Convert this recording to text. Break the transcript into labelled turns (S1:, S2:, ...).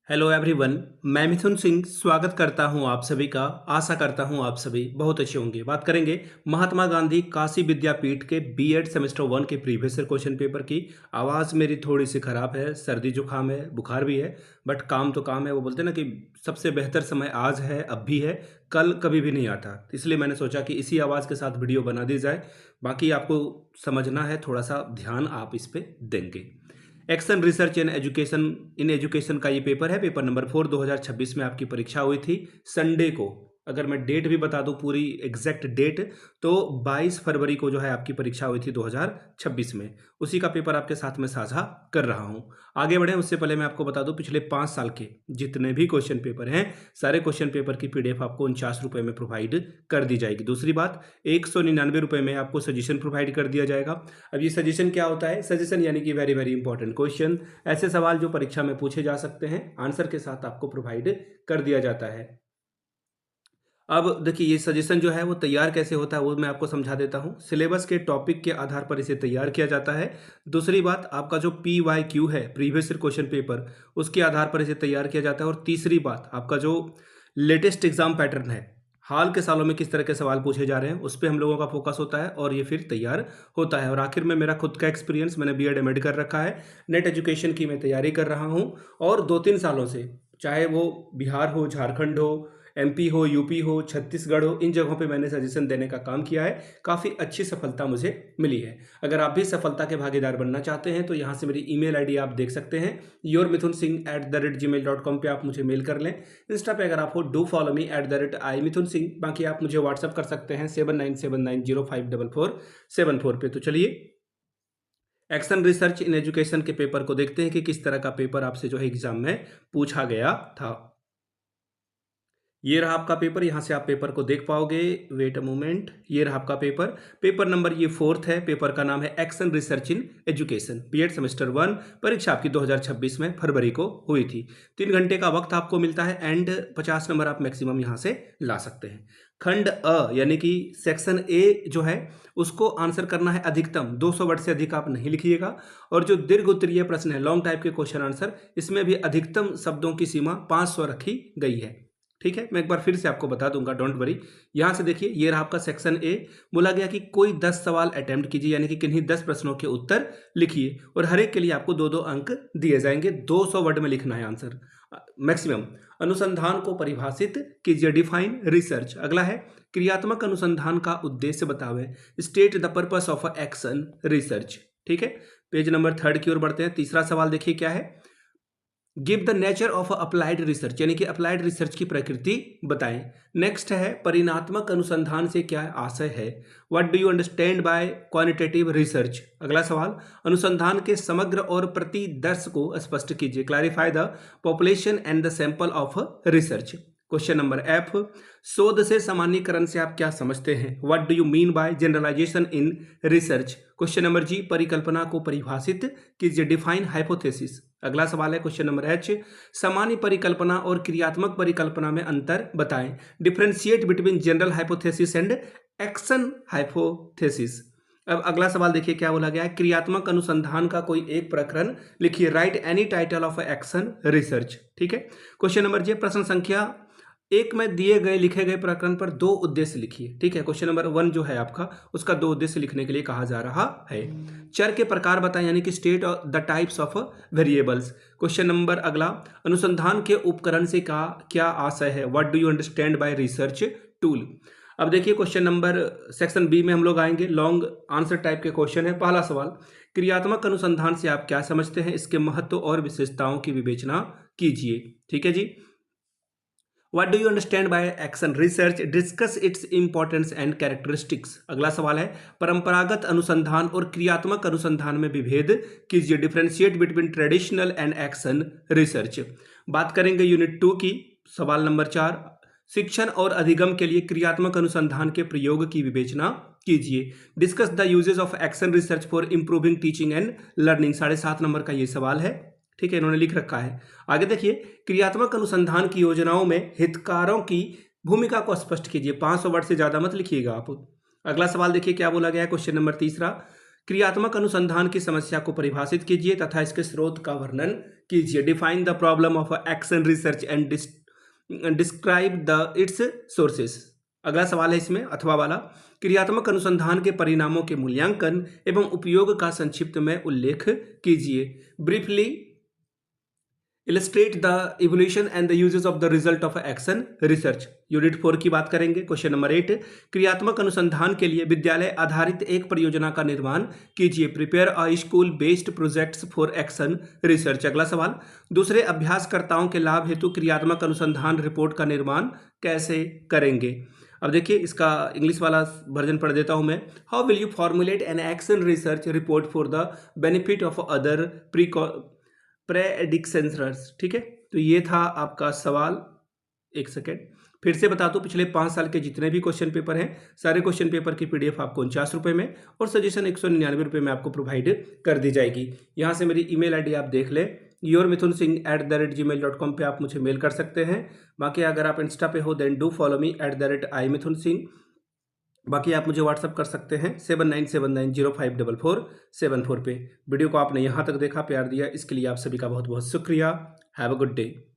S1: Hello everyone. मैं मिथुन सिंह स्वागत करता हूं आप सभी का। आशा करता हूं आप सभी बहुत अच्छे होंगे। बात करेंगे महात्मा गांधी काशी विद्यापीठ के बीएड सेमेस्टर 1 के प्रीवियस ईयर क्वेश्चन पेपर की। आवाज़ मेरी थोड़ी सी ख़राब है, सर्दी जुकाम है, बुखार भी है, बट काम तो काम है। वो बोलते हैं ना कि सबसे बेहतर समय आज है, अब भी है, कल कभी भी नहीं आता। इसलिए मैंने सोचा कि इसी आवाज़ के साथ वीडियो बना दी जाए। बाकी आपको समझना है, थोड़ा सा ध्यान आप इस पर देंगे। एक्शन रिसर्च इन एजुकेशन का ये पेपर है। पेपर नंबर 4 2026 में आपकी परीक्षा हुई थी संडे को। अगर मैं डेट भी बता दूं, पूरी एग्जैक्ट डेट, तो 22 फरवरी को जो है आपकी परीक्षा हुई थी 2026 में। उसी का पेपर आपके साथ में साझा कर रहा हूं। आगे बढ़े उससे पहले मैं आपको बता दूं, पिछले 5 साल के जितने भी क्वेश्चन पेपर हैं, सारे क्वेश्चन पेपर की पीडीएफ आपको 49 रुपये में प्रोवाइड कर दी जाएगी। दूसरी बात, 199 रुपये में आपको सजेशन प्रोवाइड कर दिया जाएगा। अब ये सजेशन क्या होता है? सजेशन यानी कि वेरी वेरी इंपॉर्टेंट क्वेश्चन, ऐसे सवाल जो परीक्षा में पूछे जा सकते हैं, आंसर के साथ आपको प्रोवाइड कर दिया जाता है। अब देखिए, ये सजेशन जो है वो तैयार कैसे होता है वो मैं आपको समझा देता हूँ। सिलेबस के टॉपिक के आधार पर इसे तैयार किया जाता है। दूसरी बात, आपका जो PYQ है, प्रीवियस ईयर क्वेश्चन पेपर, उसके आधार पर इसे तैयार किया जाता है। और तीसरी बात, आपका जो लेटेस्ट एग्जाम पैटर्न है, हाल के सालों में किस तरह के सवाल पूछे जा रहे हैं, उस पर हम लोगों का फोकस होता है और ये फिर तैयार होता है। और आखिर में मेरा खुद का एक्सपीरियंस, मैंने बीएड एमएड कर रखा है, नेट एजुकेशन की मैं तैयारी कर रहा हूँ। और 2-3 सालों से, चाहे वो बिहार हो, झारखंड हो, MP हो, यूपी हो, छत्तीसगढ़ हो, इन जगहों पे मैंने सजेशन देने का काम किया है। काफ़ी अच्छी सफलता मुझे मिली है। अगर आप भी सफलता के भागीदार बनना चाहते हैं तो यहाँ से मेरी ईमेल आईडी आप देख सकते हैं, yourmithunsinh@gmail.com पे आप मुझे मेल कर लें। इंस्टा पे अगर आप हो, डू फॉलो मी @imithunsinh। बाकी आप मुझे व्हाट्सअप कर सकते हैं 7979054474 पे। तो चलिए, एक्शन रिसर्च इन एजुकेशन के पेपर को देखते हैं कि किस तरह का पेपर आपसे जो है एग्जाम में पूछा गया था। ये रहा आपका पेपर, यहाँ से आप पेपर को देख पाओगे। वेट अ मोमेंट, ये रहा आपका पेपर। पेपर नंबर ये 4th है। पेपर का नाम है action research in education, BEd semester 1। परीक्षा आपकी 2026 में फरवरी को हुई थी। 3 घंटे का वक्त आपको मिलता है एंड 50 नंबर आप मैक्सिमम यहाँ से ला सकते हैं। खंड अ यानी कि सेक्शन ए जो है, उसको आंसर करना है अधिकतम 200 वर्ड से अधिक आप नहीं लिखिएगा। और जो दीर्घ उत्तरीय प्रश्न है, लॉन्ग टाइप के क्वेश्चन आंसर, इसमें भी अधिकतम शब्दों की सीमा 500 रखी गई है। ठीक है, मैं एक बार फिर से आपको बता दूंगा, डोंट वरी। यहां से देखिए, ये रहा आपका सेक्शन ए। बोला गया कि कोई 10 सवाल अटेम्प्ट कीजिए, यानी कि किन्हीं 10 प्रश्नों के उत्तर लिखिए और हर एक के लिए आपको 2-2 अंक दिए जाएंगे। 200 वर्ड में लिखना है आंसर मैक्सिमम। अनुसंधान को परिभाषित कीजिए, डिफाइन रिसर्च। अगला है, क्रियात्मक अनुसंधान का उद्देश्य बतावे, state the purpose of action research. ठीक है, पेज नंबर 3 की ओर बढ़ते हैं। तीसरा सवाल देखिए क्या है, give the nature of applied research, यानी कि अप्लाइड रिसर्च की प्रकृति बताएं। नेक्स्ट है, परिणात्मक अनुसंधान से क्या आशय है, what do you understand by quantitative research. अगला सवाल, अनुसंधान के समग्र और प्रतिदर्श को स्पष्ट कीजिए, clarify the population and the sample of research. Question number F, शोध से सामान्यीकरण से आप क्या समझते हैं, what do you mean by generalization in research. Question number G, परिकल्पना को परिभाषित कीजिए, डिफाइन हाइपोथेसिस। अगला सवाल है क्वेश्चन नंबर एच, सामान्य परिकल्पना और क्रियात्मक परिकल्पना में अंतर बताएं, differentiate between general hypothesis and action hypothesis. अब अगला सवाल देखिए क्या बोला गया है, क्रियात्मक अनुसंधान का कोई एक प्रकरण लिखिए, right any title of action research. ठीक है, क्वेश्चन नंबर जी, प्रश्न संख्या 1 में दिए गए लिखे गए प्रकरण पर 2 उद्देश्य लिखिए। ठीक है, क्वेश्चन नंबर 1 जो है आपका, उसका 2 उद्देश्य लिखने के लिए कहा जा रहा है। चर के प्रकार बताएं, यानी कि state the types of variables. Question number अगला, अनुसंधान के उपकरण से क्या आशय है, what do you understand by research tool. अब देखिए, क्वेश्चन नंबर सेक्शन बी में हम लोग आएंगे, लॉन्ग आंसर टाइप के क्वेश्चन है। पहला सवाल, क्रियात्मक अनुसंधान से आप क्या समझते हैं, इसके महत्व और विशेषताओं की विवेचना कीजिए। ठीक है जी, What do you understand by action research? Discuss its importance and characteristics. अगला सवाल है, परंपरागत अनुसंधान और क्रियात्मक अनुसंधान में विभेद कीजिए, differentiate between traditional and action research. बात करेंगे यूनिट 2 की, सवाल नंबर 4, शिक्षण और अधिगम के लिए क्रियात्मक अनुसंधान के प्रयोग की विवेचना कीजिए, discuss the uses of action research for improving teaching and learning. 7.5 number का ये सवाल है। ठीक है, इन्होंने लिख रखा है। आगे देखिए, क्रियात्मक अनुसंधान की योजनाओं में हितकारों की भूमिका को स्पष्ट कीजिए। 500 वर्ड से ज्यादा मत लिखिएगा आप। अगला सवाल देखिए क्या बोला गया है, क्वेश्चन नंबर 3, क्रियात्मक अनुसंधान की समस्या को परिभाषित कीजिए तथा इसके स्रोत का वर्णन कीजिए। Define the problem of action research and describe the it's sources. अगला सवाल है इसमें अथवा वाला, क्रियात्मक अनुसंधान के परिणामों के मूल्यांकन एवं उपयोग का संक्षिप्त में उल्लेख कीजिए। Briefly illustrate the evolution and the uses of the result of action research. Unit 4 की बात करेंगे। क्वेश्चन नंबर 8, क्रियात्मक अनुसंधान के लिए विद्यालय आधारित एक परियोजना का निर्माण कीजिए। Prepare a school based projects for action research. अगला सवाल, दूसरे अभ्यासकर्ताओं के लाभ हेतु क्रियात्मक अनुसंधान रिपोर्ट का निर्माण कैसे करेंगे। अब देखिए इसका इंग्लिश वाला वर्जन पढ़ देता हूं मैं। How will you formulate an action research report for the benefit of other predictions. ठीक है, तो ये था आपका सवाल। एक सेकेंड फिर से बता दूं, पिछले 5 साल के जितने भी क्वेश्चन पेपर हैं सारे क्वेश्चन पेपर की PDF आपको 49 रुपये में और सजेशन 199 रुपये में आपको प्रोवाइड कर दी जाएगी। यहाँ से मेरी email ID आप देख लें, yourmithunsingh@gmail.com पे आप मुझे मेल कर सकते हैं। बाकी अगर आप इंस्टा पे हो then do follow me @imithunsingh। बाकी आप मुझे व्हाट्सअप कर सकते हैं 7979054474 पे। वीडियो को आपने यहाँ तक देखा, प्यार दिया, इसके लिए आप सभी का बहुत बहुत शुक्रिया। Have a good day.